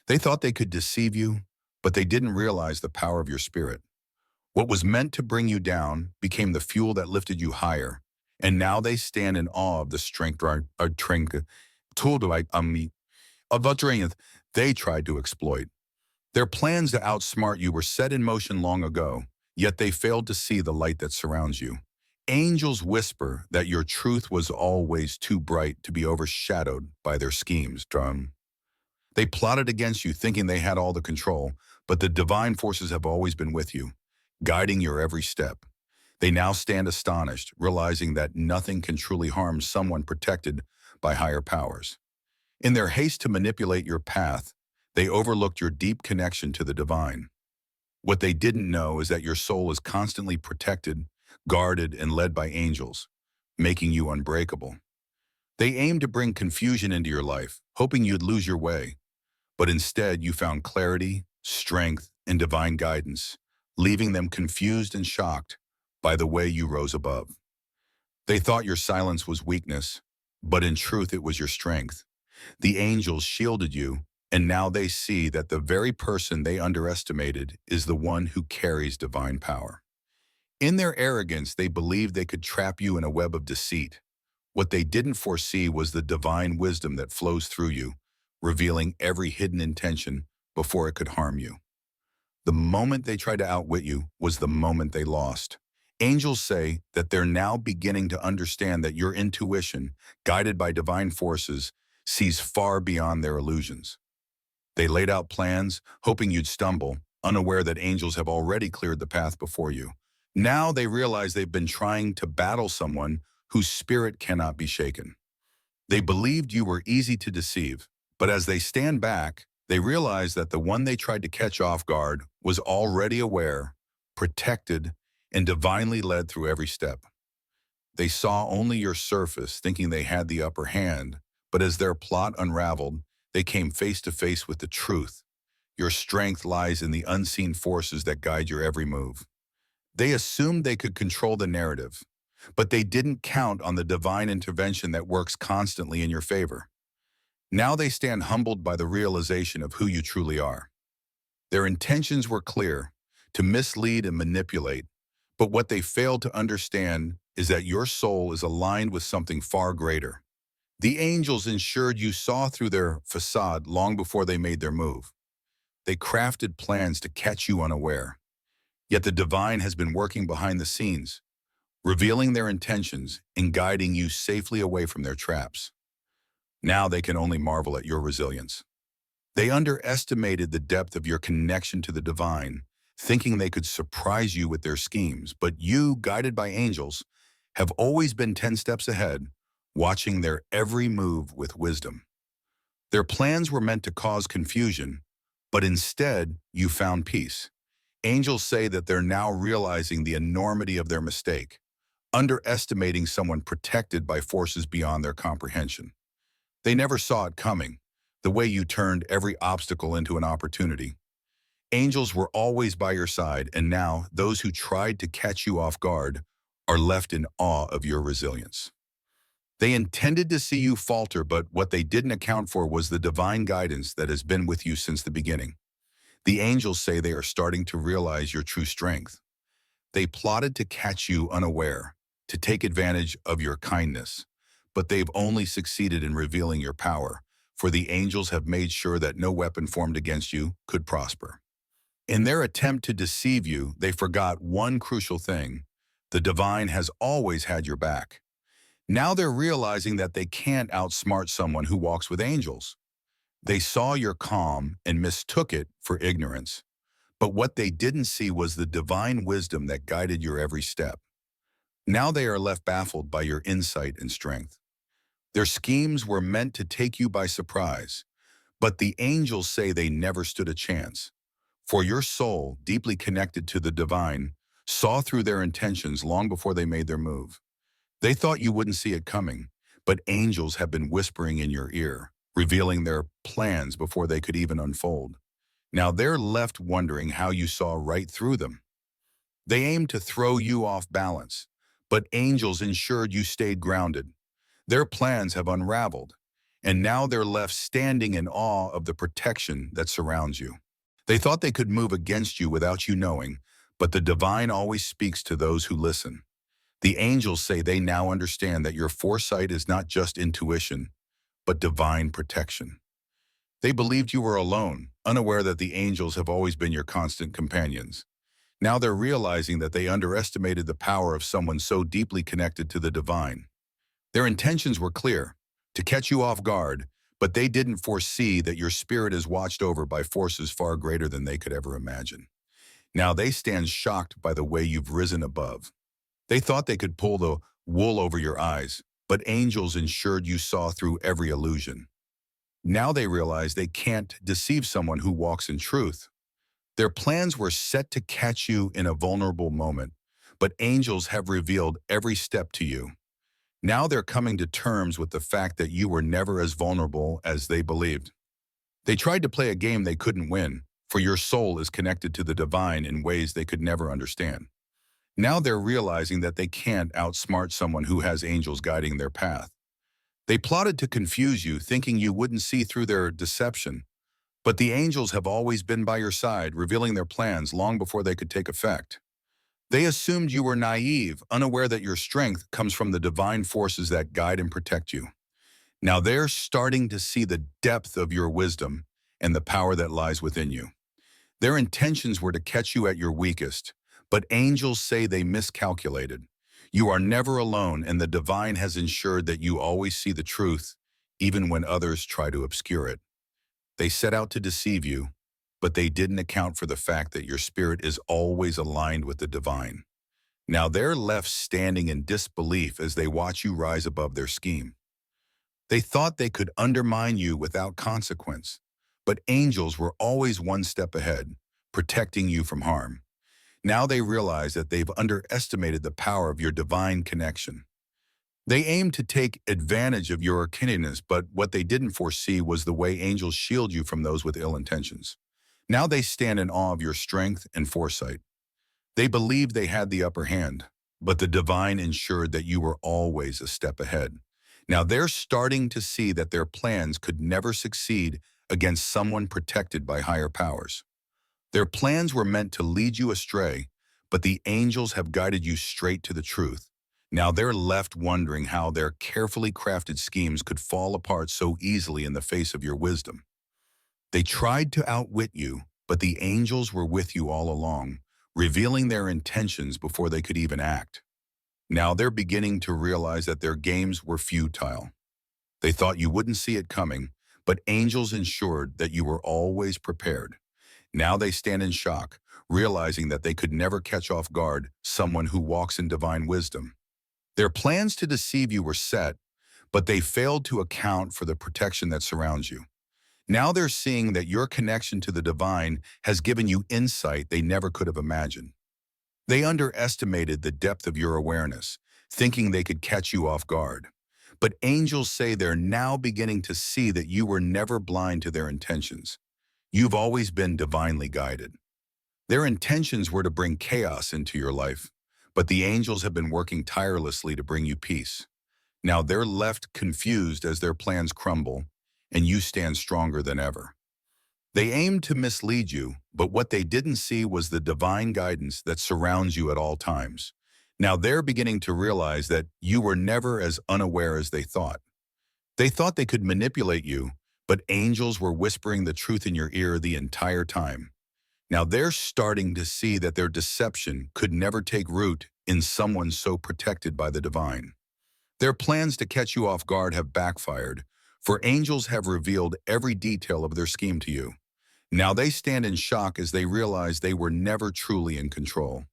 They thought they could deceive you, but they didn't realize the power of your spirit. What was meant to bring you down became the fuel that lifted you higher, and now they stand in awe of the strength of the strength they tried to exploit. Their plans to outsmart you were set in motion long ago, yet they failed to see the light that surrounds you. Angels whisper that your truth was always too bright to be overshadowed by their schemes. They plotted against you thinking they had all the control, but the divine forces have always been with you, guiding your every step. They now stand astonished, realizing that nothing can truly harm someone protected by higher powers. In their haste to manipulate your path, they overlooked your deep connection to the divine. What they didn't know is that your soul is constantly protected, guarded, and led by angels, making you unbreakable. They aimed to bring confusion into your life, hoping you'd lose your way. But instead, you found clarity, strength, and divine guidance, leaving them confused and shocked by the way you rose above. They thought your silence was weakness, but in truth it was your strength. The angels shielded you, and now they see that the very person they underestimated is the one who carries divine power. In their arrogance, they believed they could trap you in a web of deceit. What they didn't foresee was the divine wisdom that flows through you, revealing every hidden intention before it could harm you. The moment they tried to outwit you was the moment they lost. Angels say that they're now beginning to understand that your intuition, guided by divine forces, sees far beyond their illusions. They laid out plans, hoping you'd stumble, unaware that angels have already cleared the path before you. Now they realize they've been trying to battle someone whose spirit cannot be shaken. They believed you were easy to deceive, but as they stand back, they realize that the one they tried to catch off guard was already aware, protected, and divinely led through every step. They saw only your surface, thinking they had the upper hand, but as their plot unraveled, they came face to face with the truth. Your strength lies in the unseen forces that guide your every move. They assumed they could control the narrative, but they didn't count on the divine intervention that works constantly in your favor. Now they stand humbled by the realization of who you truly are. Their intentions were clear, to mislead and manipulate, but what they failed to understand is that your soul is aligned with something far greater. The angels ensured you saw through their facade long before they made their move. They crafted plans to catch you unaware. Yet the divine has been working behind the scenes, revealing their intentions and guiding you safely away from their traps. Now they can only marvel at your resilience. They underestimated the depth of your connection to the divine, thinking they could surprise you with their schemes, but you, guided by angels, have always been 10 steps ahead, watching their every move with wisdom. Their plans were meant to cause confusion, but instead you found peace. Angels say that they're now realizing the enormity of their mistake, underestimating someone protected by forces beyond their comprehension. They never saw it coming, the way you turned every obstacle into an opportunity. Angels were always by your side, and now those who tried to catch you off guard are left in awe of your resilience. They intended to see you falter, but what they didn't account for was the divine guidance that has been with you since the beginning. The angels say they are starting to realize your true strength. They plotted to catch you unaware, to take advantage of your kindness, but they've only succeeded in revealing your power, for the angels have made sure that no weapon formed against you could prosper. In their attempt to deceive you, they forgot one crucial thing: the divine has always had your back. Now they're realizing that they can't outsmart someone who walks with angels. They saw your calm and mistook it for ignorance. But what they didn't see was the divine wisdom that guided your every step. Now they are left baffled by your insight and strength. Their schemes were meant to take you by surprise, but the angels say they never stood a chance. For your soul, deeply connected to the divine, saw through their intentions long before they made their move. They thought you wouldn't see it coming, but angels have been whispering in your ear, revealing their plans before they could even unfold. Now they're left wondering how you saw right through them. They aimed to throw you off balance, but angels ensured you stayed grounded. Their plans have unraveled, and now they're left standing in awe of the protection that surrounds you. They thought they could move against you without you knowing, but the divine always speaks to those who listen. The angels say they now understand that your foresight is not just intuition, but divine protection. They believed you were alone, unaware that the angels have always been your constant companions. Now they're realizing that they underestimated the power of someone so deeply connected to the divine. Their intentions were clear, to catch you off guard, but they didn't foresee that your spirit is watched over by forces far greater than they could ever imagine. Now they stand shocked by the way you've risen above. They thought they could pull the wool over your eyes, but angels ensured you saw through every illusion. Now they realize they can't deceive someone who walks in truth. Their plans were set to catch you in a vulnerable moment, but angels have revealed every step to you. Now they're coming to terms with the fact that you were never as vulnerable as they believed. They tried to play a game they couldn't win, for your soul is connected to the divine in ways they could never understand. Now they're realizing that they can't outsmart someone who has angels guiding their path. They plotted to confuse you, thinking you wouldn't see through their deception. But the angels have always been by your side, revealing their plans long before they could take effect. They assumed you were naive, unaware that your strength comes from the divine forces that guide and protect you. Now they're starting to see the depth of your wisdom and the power that lies within you. Their intentions were to catch you at your weakest, but angels say they miscalculated. You are never alone, and the divine has ensured that you always see the truth, even when others try to obscure it. They set out to deceive you, but they didn't account for the fact that your spirit is always aligned with the divine. Now they're left standing in disbelief as they watch you rise above their scheme. They thought they could undermine you without consequence, but angels were always one step ahead, protecting you from harm. Now they realize that they've underestimated the power of your divine connection. They aimed to take advantage of your kindness, but what they didn't foresee was the way angels shield you from those with ill intentions. Now they stand in awe of your strength and foresight. They believed they had the upper hand, but the divine ensured that you were always a step ahead. Now they're starting to see that their plans could never succeed against someone protected by higher powers. Their plans were meant to lead you astray, but the angels have guided you straight to the truth. Now they're left wondering how their carefully crafted schemes could fall apart so easily in the face of your wisdom. They tried to outwit you, but the angels were with you all along, revealing their intentions before they could even act. Now they're beginning to realize that their games were futile. They thought you wouldn't see it coming, but angels ensured that you were always prepared. Now they stand in shock, realizing that they could never catch off guard someone who walks in divine wisdom. Their plans to deceive you were set, but they failed to account for the protection that surrounds you. Now they're seeing that your connection to the divine has given you insight they never could have imagined. They underestimated the depth of your awareness, thinking they could catch you off guard. But angels say they're now beginning to see that you were never blind to their intentions. You've always been divinely guided. Their intentions were to bring chaos into your life, but the angels have been working tirelessly to bring you peace. Now they're left confused as their plans crumble, and you stand stronger than ever. They aimed to mislead you, but what they didn't see was the divine guidance that surrounds you at all times. Now they're beginning to realize that you were never as unaware as they thought. They thought they could manipulate you, but angels were whispering the truth in your ear the entire time. Now they're starting to see that their deception could never take root in someone so protected by the divine. Their plans to catch you off guard have backfired, for angels have revealed every detail of their scheme to you. Now they stand in shock as they realize they were never truly in control.